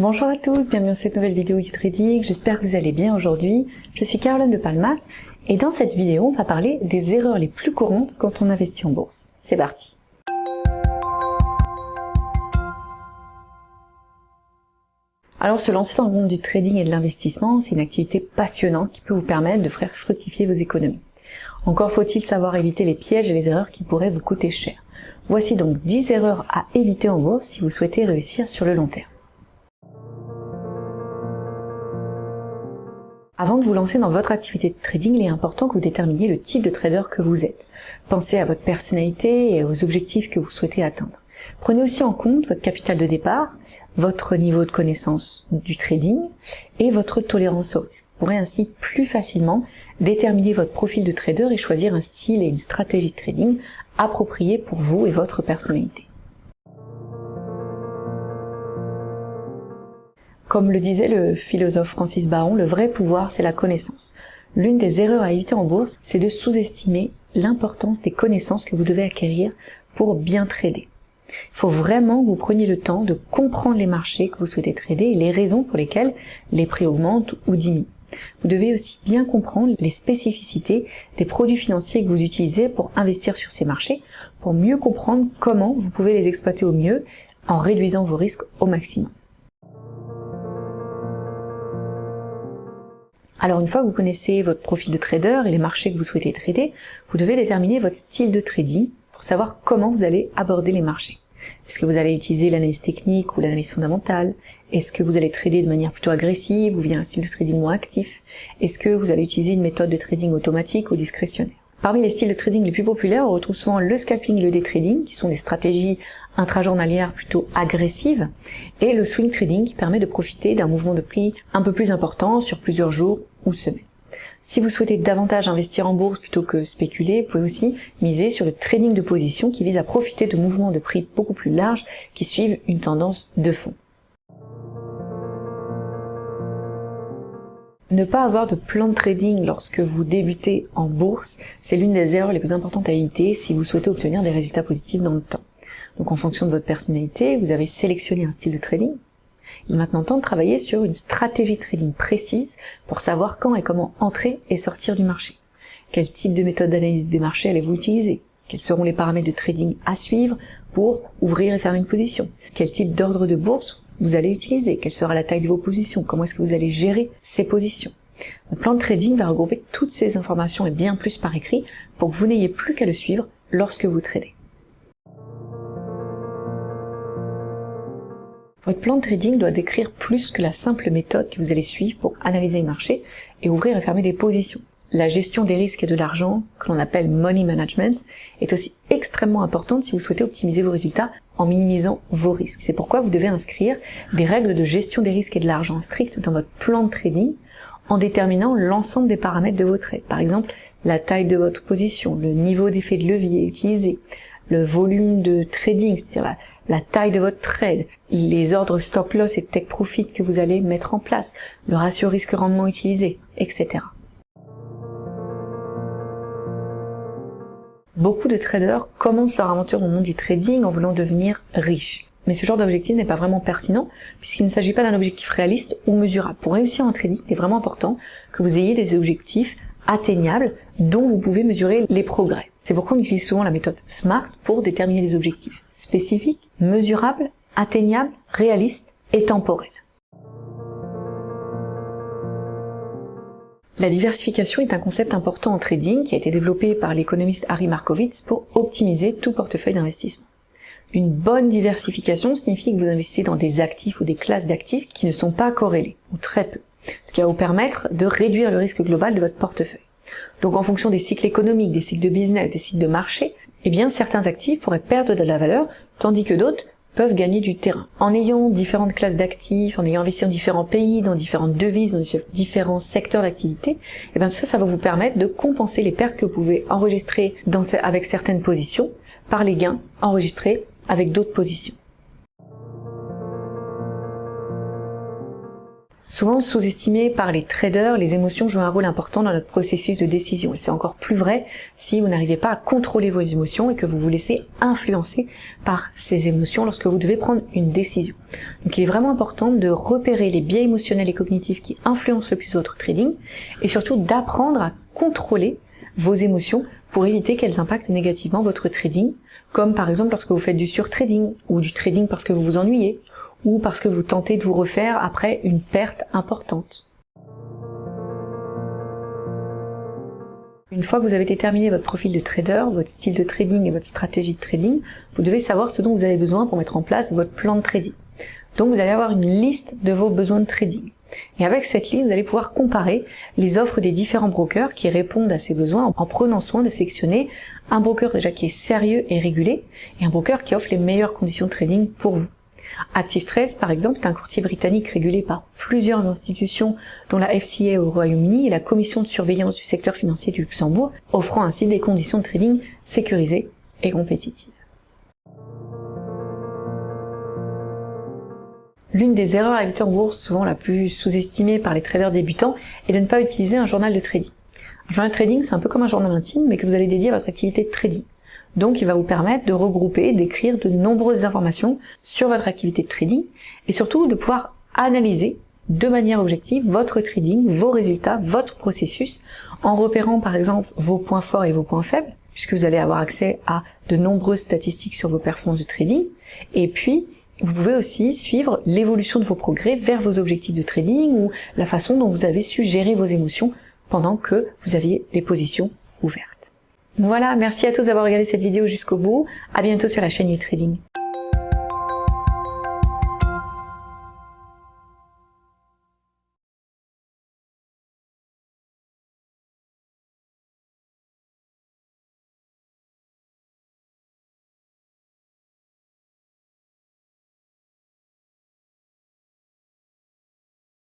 Bonjour à tous, bienvenue dans cette nouvelle vidéo YouTrading, j'espère que vous allez bien aujourd'hui. Je suis Caroline de Palmas et dans cette vidéo on va parler des erreurs les plus courantes quand on investit en bourse. C'est parti. Alors se lancer dans le monde du trading et de l'investissement, c'est une activité passionnante qui peut vous permettre de faire fructifier vos économies. Encore faut-il savoir éviter les pièges et les erreurs qui pourraient vous coûter cher. Voici donc 10 erreurs à éviter en bourse si vous souhaitez réussir sur le long terme. Avant de vous lancer dans votre activité de trading, il est important que vous déterminiez le type de trader que vous êtes. Pensez à votre personnalité et aux objectifs que vous souhaitez atteindre. Prenez aussi en compte votre capital de départ, votre niveau de connaissance du trading et votre tolérance au risque. Vous pourrez ainsi plus facilement déterminer votre profil de trader et choisir un style et une stratégie de trading appropriés pour vous et votre personnalité. Comme le disait le philosophe Francis Baron, le vrai pouvoir, c'est la connaissance. L'une des erreurs à éviter en bourse, c'est de sous-estimer l'importance des connaissances que vous devez acquérir pour bien trader. Il faut vraiment que vous preniez le temps de comprendre les marchés que vous souhaitez trader et les raisons pour lesquelles les prix augmentent ou diminuent. Vous devez aussi bien comprendre les spécificités des produits financiers que vous utilisez pour investir sur ces marchés, pour mieux comprendre comment vous pouvez les exploiter au mieux en réduisant vos risques au maximum. Alors une fois que vous connaissez votre profil de trader et les marchés que vous souhaitez trader, vous devez déterminer votre style de trading pour savoir comment vous allez aborder les marchés. Est-ce que vous allez utiliser l'analyse technique ou l'analyse fondamentale? Est-ce que vous allez trader de manière plutôt agressive ou via un style de trading moins actif? Est-ce que vous allez utiliser une méthode de trading automatique ou discrétionnaire? Parmi les styles de trading les plus populaires, on retrouve souvent le scalping et le day trading, qui sont des stratégies intrajournalières plutôt agressives, et le swing trading, qui permet de profiter d'un mouvement de prix un peu plus important sur plusieurs jours ou semaines. Si vous souhaitez davantage investir en bourse plutôt que spéculer, vous pouvez aussi miser sur le trading de position qui vise à profiter de mouvements de prix beaucoup plus larges qui suivent une tendance de fond. Ne pas avoir de plan de trading lorsque vous débutez en bourse, c'est l'une des erreurs les plus importantes à éviter si vous souhaitez obtenir des résultats positifs dans le temps. Donc en fonction de votre personnalité, vous avez sélectionné un style de trading. Il est maintenant temps de travailler sur une stratégie de trading précise pour savoir quand et comment entrer et sortir du marché. Quel type de méthode d'analyse des marchés allez-vous utiliser? Quels seront les paramètres de trading à suivre pour ouvrir et fermer une position? Quel type d'ordre de bourse vous allez utiliser? Quelle sera la taille de vos positions? Comment est-ce que vous allez gérer ces positions? Le plan de trading va regrouper toutes ces informations et bien plus par écrit pour que vous n'ayez plus qu'à le suivre lorsque vous tradez. Votre plan de trading doit décrire plus que la simple méthode que vous allez suivre pour analyser le marché et ouvrir et fermer des positions. La gestion des risques et de l'argent, que l'on appelle money management, est aussi extrêmement importante si vous souhaitez optimiser vos résultats en minimisant vos risques. C'est pourquoi vous devez inscrire des règles de gestion des risques et de l'argent strictes dans votre plan de trading en déterminant l'ensemble des paramètres de vos trades. Par exemple, la taille de votre position, le niveau d'effet de levier utilisé, le volume de trading, c'est-à-dire la taille de votre trade, les ordres stop loss et take profit que vous allez mettre en place, le ratio risque-rendement utilisé, etc. Beaucoup de traders commencent leur aventure dans le monde du trading en voulant devenir riches. Mais ce genre d'objectif n'est pas vraiment pertinent puisqu'il ne s'agit pas d'un objectif réaliste ou mesurable. Pour réussir en trading, il est vraiment important que vous ayez des objectifs atteignables dont vous pouvez mesurer les progrès. C'est pourquoi on utilise souvent la méthode SMART pour déterminer les objectifs spécifiques, mesurables, atteignables, réalistes et temporels. La diversification est un concept important en trading qui a été développé par l'économiste Harry Markowitz pour optimiser tout portefeuille d'investissement. Une bonne diversification signifie que vous investissez dans des actifs ou des classes d'actifs qui ne sont pas corrélés, ou très peu, ce qui va vous permettre de réduire le risque global de votre portefeuille. Donc en fonction des cycles économiques, des cycles de business, des cycles de marché, eh bien certains actifs pourraient perdre de la valeur, tandis que d'autres peuvent gagner du terrain. En ayant différentes classes d'actifs, en ayant investi dans différents pays, dans différentes devises, dans différents secteurs d'activité, eh bien tout ça, ça va vous permettre de compenser les pertes que vous pouvez enregistrer avec certaines positions par les gains enregistrés avec d'autres positions. Souvent sous-estimées par les traders, les émotions jouent un rôle important dans notre processus de décision. Et c'est encore plus vrai si vous n'arrivez pas à contrôler vos émotions et que vous vous laissez influencer par ces émotions lorsque vous devez prendre une décision. Donc il est vraiment important de repérer les biais émotionnels et cognitifs qui influencent le plus votre trading et surtout d'apprendre à contrôler vos émotions pour éviter qu'elles impactent négativement votre trading, comme par exemple lorsque vous faites du surtrading ou du trading parce que vous vous ennuyez, ou parce que vous tentez de vous refaire après une perte importante. Une fois que vous avez déterminé votre profil de trader, votre style de trading et votre stratégie de trading, vous devez savoir ce dont vous avez besoin pour mettre en place votre plan de trading. Donc vous allez avoir une liste de vos besoins de trading. Et avec cette liste, vous allez pouvoir comparer les offres des différents brokers qui répondent à ces besoins en prenant soin de sélectionner un broker déjà qui est sérieux et régulé et un broker qui offre les meilleures conditions de trading pour vous. ActiveTrade, par exemple, est un courtier britannique régulé par plusieurs institutions, dont la FCA au Royaume-Uni et la Commission de surveillance du secteur financier du Luxembourg, offrant ainsi des conditions de trading sécurisées et compétitives. L'une des erreurs à éviter en bourse, souvent la plus sous-estimée par les traders débutants, est de ne pas utiliser un journal de trading. Un journal de trading, c'est un peu comme un journal intime, mais que vous allez dédier à votre activité de trading. Donc il va vous permettre de regrouper, d'écrire de nombreuses informations sur votre activité de trading et surtout de pouvoir analyser de manière objective votre trading, vos résultats, votre processus en repérant par exemple vos points forts et vos points faibles puisque vous allez avoir accès à de nombreuses statistiques sur vos performances de trading et puis vous pouvez aussi suivre l'évolution de vos progrès vers vos objectifs de trading ou la façon dont vous avez su gérer vos émotions pendant que vous aviez des positions ouvertes. Voilà, merci à tous d'avoir regardé cette vidéo jusqu'au bout. À bientôt sur la chaîne YouTrading.